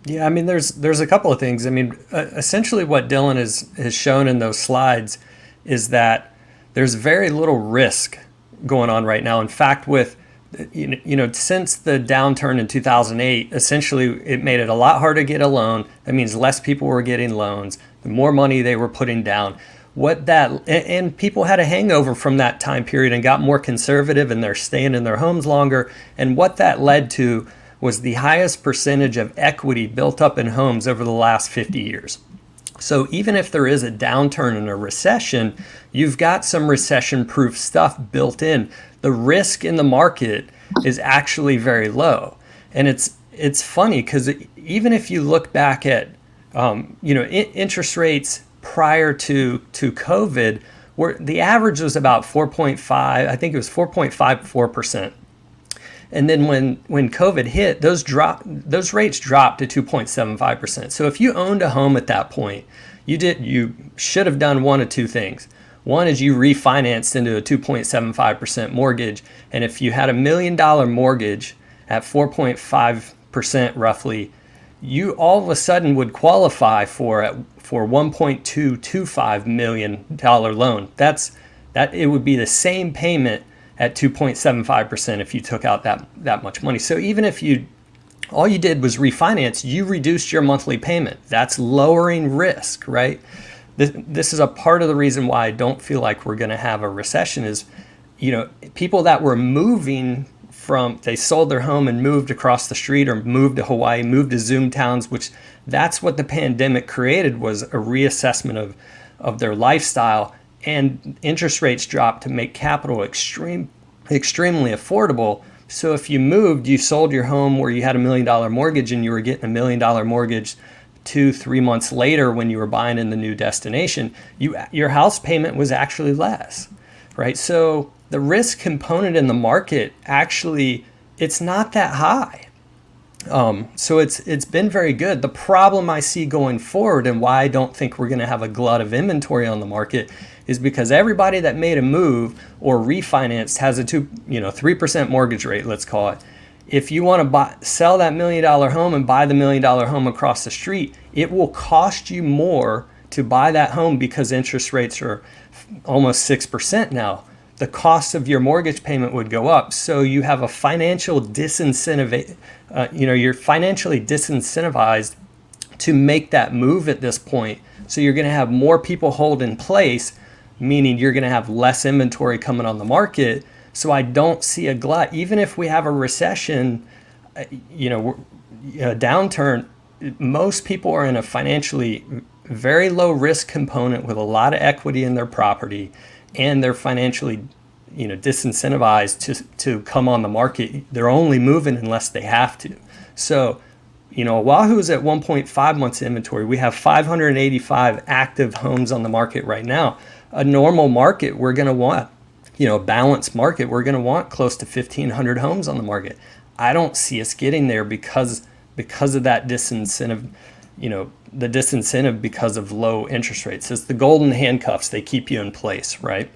Yeah, I mean, there's a couple of things. I mean, essentially, what Dylan has shown in those slides is that there's very little risk going on right now. In fact, with since the downturn in 2008, essentially it made it a lot harder to get a loan. That means less people were getting loans, the more money they were putting down. What that and people had a hangover from that time period and got more conservative and they're staying in their homes longer. And what that led to was the highest percentage of equity built up in homes over the last 50 years. So even if there is a downturn and a recession, you've got some recession-proof stuff built in. The risk in the market is actually very low, and it's funny because even if you look back at interest rates prior to COVID, where the average was about 4.5, I think it was 4.54%. And then when COVID hit, those rates dropped to 2.75%. So if you owned a home at that point, you should have done one of two things. One is you refinanced into a 2.75% mortgage, and if you had $1 million mortgage at 4.5% roughly, you all of a sudden would qualify for $1.225 million loan. That it would be the same payment at 2.75% if you took out that much money. So even if all you did was refinance, you reduced your monthly payment. That's lowering risk, right? This is a part of the reason why I don't feel like we're going to have a recession is, people that were moving they sold their home and moved across the street or moved to Hawaii, moved to Zoom towns, which that's what the pandemic created, was a reassessment of their lifestyle, and interest rates dropped to make capital extremely affordable. So if you moved, you sold your home where you had $1 million mortgage and you were getting $1 million mortgage 2-3 months later when you were buying in the new destination, your house payment was actually less, right? So the risk component in the market, actually, it's not that high. So it's been very good. The problem I see going forward and why I don't think we're going to have a glut of inventory on the market is because everybody that made a move or refinanced has a 3% mortgage rate, let's call it. If you want to sell that $1 million home and buy the $1 million home across the street, it will cost you more to buy that home because interest rates are almost 6% now. The cost of your mortgage payment would go up. So you have a financial disincentive, you're financially disincentivized to make that move at this point. So you're going to have more people hold in place, meaning you're going to have less inventory coming on the market. So I don't see a glut. Even if we have a recession, a downturn, most people are in a financially very low risk component with a lot of equity in their property, and they're financially disincentivized to come on the market. They're only moving unless they have to. So Oahu's at 1.5 months inventory. We have 585 active homes on the market right now. A normal market, we're going to want, a balanced market, we're going to want close to 1,500 homes on the market. I don't see us getting there because of that disincentive, the disincentive because of low interest rates. It's the golden handcuffs. They keep you in place, right?